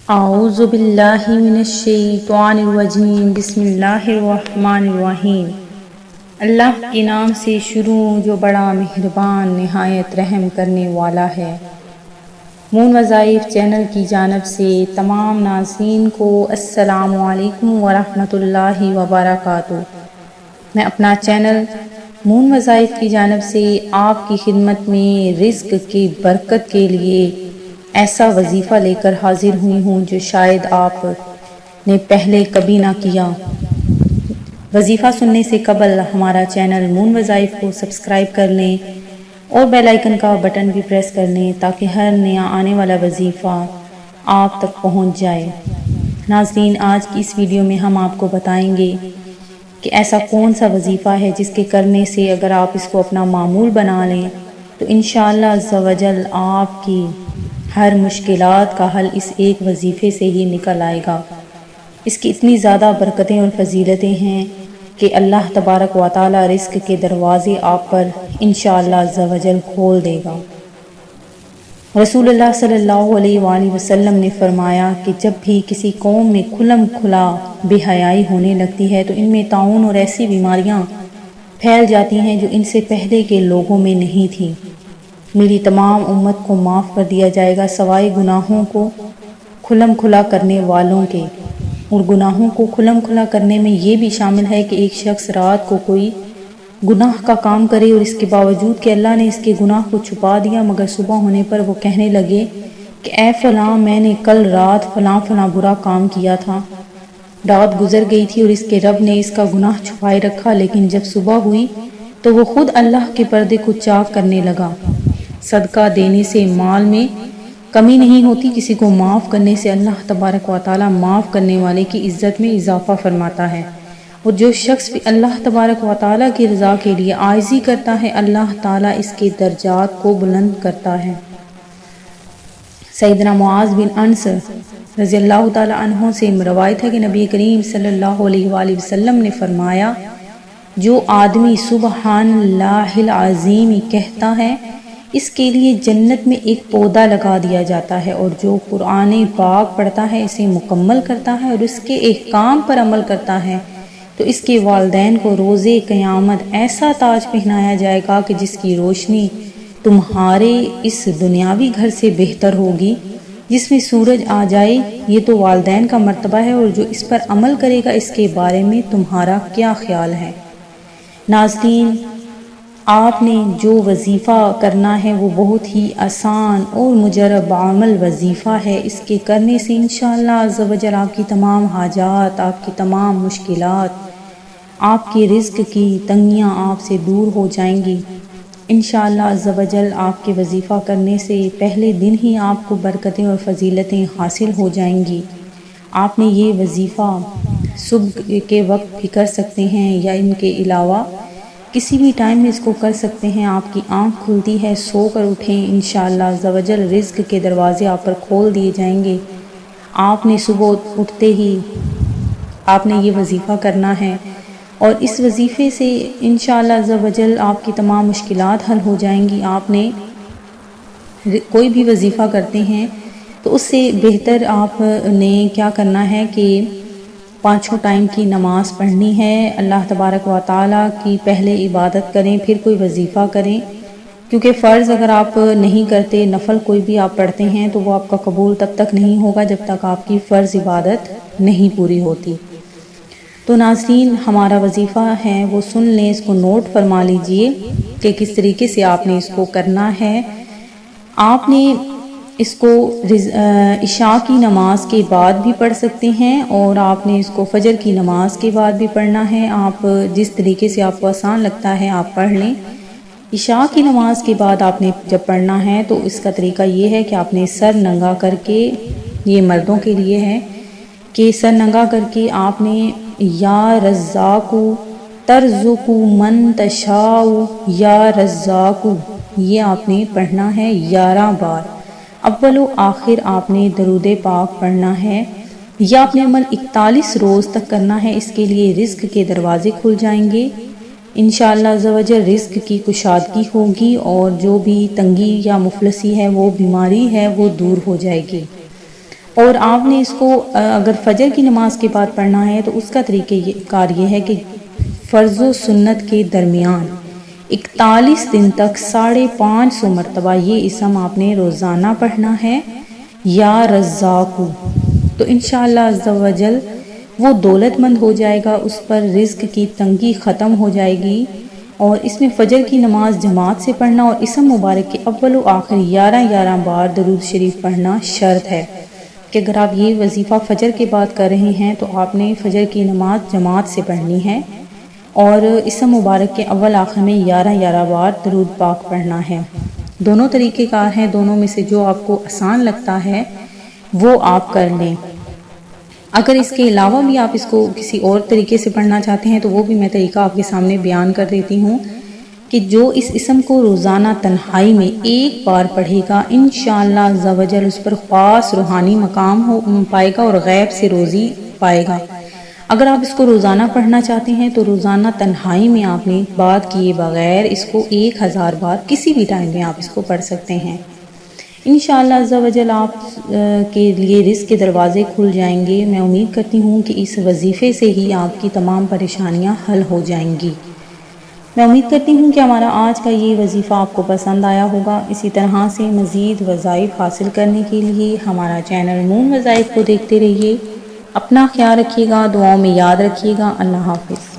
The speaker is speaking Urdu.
اعوذ باللہ من الشیطان الرجیم بسم اللہ الرحمن الرحیم۔ اللہ کے نام سے شروع جو بڑا مہربان نہایت رحم کرنے والا ہے۔ مون وظائف چینل کی جانب سے تمام ناظرین کو السلام علیکم ورحمۃ اللہ وبرکاتہ۔ میں اپنا چینل مون وظائف کی جانب سے آپ کی خدمت میں رزق کی برکت کے لیے ایسا وظیفہ لے کر حاضر ہوئی ہوں جو شاید آپ نے پہلے کبھی نہ کیا۔ وظیفہ سننے سے قبل ہمارا چینل مون وظائف کو سبسکرائب کر لیں اور بیل آئیکن کا بٹن بھی پریس کر لیں تاکہ ہر نیا آنے والا وظیفہ آپ تک پہنچ جائے۔ ناظرین، آج کی اس ویڈیو میں ہم آپ کو بتائیں گے کہ ایسا کون سا وظیفہ ہے جس کے کرنے سے اگر آپ اس کو اپنا معمول بنا لیں تو انشاءاللہ عز و جل آپ کی ہر مشکلات کا حل اس ایک وظیفے سے ہی نکل آئے گا۔ اس کی اتنی زیادہ برکتیں اور فضیلتیں ہیں کہ اللہ تبارک و تعالی رزق کے دروازے آپ پر انشاءاللہ عز و جل کھول دے گا۔ رسول اللہ صلی اللہ علیہ وآلہ وسلم نے فرمایا کہ جب بھی کسی قوم میں کھلم کھلا بے حیائی ہونے لگتی ہے تو ان میں طاعون اور ایسی بیماریاں پھیل جاتی ہیں جو ان سے پہلے کے لوگوں میں نہیں تھیں۔ میری تمام امت کو معاف کر دیا جائے گا سوائے گناہوں کو کھلم کھلا کرنے والوں کے۔ اور گناہوں کو کھلم کھلا کرنے میں یہ بھی شامل ہے کہ ایک شخص رات کو کوئی گناہ کا کام کرے اور اس کے باوجود کہ اللہ نے اس کے گناہ کو چھپا دیا، مگر صبح ہونے پر وہ کہنے لگے کہ اے فلاں، میں نے کل رات فلاں فلاں برا کام کیا تھا، رات گزر گئی تھی اور اس کے رب نے اس کا گناہ چھپائے رکھا، لیکن جب صبح ہوئی تو وہ خود اللہ کے پردے کو چاک کرنے لگا۔ صدقہ دینے سے مال میں کمی نہیں ہوتی، کسی کو معاف کرنے سے اللہ تبارک و تعالی معاف کرنے والے کی عزت میں اضافہ فرماتا ہے، اور جو شخص بھی اللہ تبارک و تعالی کی رضا کے لیے عاجزی کرتا ہے اللہ تعالی اس کے درجات کو بلند کرتا ہے۔ سیدنا معاذ بن انس رضی اللہ تعالی عنہ سے روایت ہے کہ نبی کریم صلی اللہ علیہ وآلہ وسلم نے فرمایا، جو آدمی سبحان اللہ العظیم کہتا ہے اس کے لیے جنت میں ایک پودا لگا دیا جاتا ہے، اور جو قرآن پاک پڑھتا ہے اسے مکمل کرتا ہے اور اس کے احکام پر عمل کرتا ہے تو اس کے والدین کو روز قیامت ایسا تاج پہنایا جائے گا کہ جس کی روشنی تمہارے اس دنیاوی گھر سے بہتر ہوگی، جس میں سورج آ جائے۔ یہ تو والدین کا مرتبہ ہے، اور جو اس پر عمل کرے گا اس کے بارے میں تمہارا کیا خیال ہے؟ ناظرین، آپ نے جو وظیفہ کرنا ہے وہ بہت ہی آسان اور مجرب عمل وظیفہ ہے۔ اس کے کرنے سے انشاءاللہ عز و جل آپ کی تمام حاجات، آپ کی تمام مشکلات، آپ کے رزق کی تنگیاں آپ سے دور ہو جائیں گی۔ انشاءاللہ عز و جل آپ کے وظیفہ کرنے سے پہلے دن ہی آپ کو برکتیں اور فضیلتیں حاصل ہو جائیں گی۔ آپ نے یہ وظیفہ صبح کے وقت بھی کر سکتے ہیں یا ان کے علاوہ کسی بھی ٹائم میں اس کو کر سکتے ہیں۔ آپ کی آنکھ کھلتی ہے، سو کر اٹھیں، انشاءاللہ عز و جل رزق کے دروازے آپ پر کھول دیے جائیں گے۔ آپ نے صبح اٹھتے ہی آپ نے یہ وظیفہ کرنا ہے، اور اس وظیفے سے انشاءاللہ عز و جل آپ کی تمام مشکلات حل ہو جائیں گی۔ آپ نے کوئی بھی وظیفہ کرتے ہیں تو اس سے بہتر آپ نے کیا کرنا ہے کہ پانچوں ٹائم کی نماز پڑھنی ہے، اللہ تبارک و تعالیٰ کی پہلے عبادت کریں پھر کوئی وظیفہ کریں، کیونکہ فرض اگر آپ نہیں کرتے، نفل کوئی بھی آپ پڑھتے ہیں تو وہ آپ کا قبول تب تک نہیں ہوگا جب تک آپ کی فرض عبادت نہیں پوری ہوتی۔ تو ناظرین، ہمارا وظیفہ ہے وہ سن لیں، اس کو نوٹ فرما لیجئے کہ کس طریقے سے آپ نے اس کو کرنا ہے۔ آپ نے اس کو عشاء کی نماز کے بعد بھی پڑھ سکتے ہیں، اور آپ نے اس کو فجر کی نماز کے بعد بھی پڑھنا ہے۔ آپ جس طریقے سے آپ کو آسان لگتا ہے آپ پڑھ لیں۔ عشاء کی نماز کے بعد آپ نے جب پڑھنا ہے تو اس کا طریقہ یہ ہے کہ آپ نے سر ننگا کر کے، یہ مردوں کے لیے ہے کہ سر ننگا کر کے آپ نے یا رزاق ترزق من تشاء یا رزاق، یہ آپ نے پڑھنا ہے 11 بار۔ اول و آخر آپ نے درود پاک پڑھنا ہے۔ یہ آپ نے عمل 41 روز تک کرنا ہے، اس کے لیے رزق کے دروازے کھل جائیں گے انشاءاللہ عز و جل، رزق کی کشادگی ہوگی، اور جو بھی تنگی یا مفلسی ہے، وہ بیماری ہے، وہ دور ہو جائے گی۔ اور آپ نے اس کو اگر فجر کی نماز کے بعد پڑھنا ہے تو اس کا طریقہ کار یہ ہے کہ فرض و سنت کے درمیان 41 دن تک 550 مرتبہ یہ اسم آپ نے روزانہ پڑھنا ہے، یا رزاقو، تو انشاءاللہ عز و جل وہ دولت مند ہو جائے گا، اس پر رزق کی تنگی ختم ہو جائے گی۔ اور اس میں فجر کی نماز جماعت سے پڑھنا اور اسم مبارک کے اول و آخر 11 بار درود شریف پڑھنا شرط ہے کہ اگر آپ یہ وظیفہ فجر کے بعد کر رہے ہیں تو آپ نے فجر کی نماز جماعت سے پڑھنی ہے اور اسم مبارک کے اول آخر میں 11 بار درود پاک پڑھنا ہے۔ دونوں طریقہ کار ہیں، دونوں میں سے جو آپ کو آسان لگتا ہے وہ آپ کر لیں۔ اگر اس کے علاوہ بھی آپ اس کو کسی اور طریقے سے پڑھنا چاہتے ہیں تو وہ بھی میں طریقہ آپ کے سامنے بیان کر دیتی ہوں کہ جو اس اسم کو روزانہ تنہائی میں 1 بار پڑھے گا انشاءاللہ عز و جل اس پر خاص روحانی مقام پائے گا اور غیب سے روزی پائے گا۔ اگر آپ اس کو روزانہ پڑھنا چاہتے ہیں تو روزانہ تنہائی میں آپ نے بات کیے بغیر اس کو 1000 بار کسی بھی ٹائم میں آپ اس کو پڑھ سکتے ہیں۔ انشاءاللہ عز و جل آپ کے لیے رزق کے دروازے کھل جائیں گے۔ میں امید کرتی ہوں کہ اس وظیفے سے ہی آپ کی تمام پریشانیاں حل ہو جائیں گی۔ میں امید کرتی ہوں کہ ہمارا آج کا یہ وظیفہ آپ کو پسند آیا ہوگا۔ اسی طرح سے مزید وظائف حاصل کرنے کے لیے ہمارا چینل نون وظائف کو دیکھتے رہیے۔ اپنا خیال رکھیے گا، دعاؤں میں یاد رکھیے گا۔ اللہ حافظ۔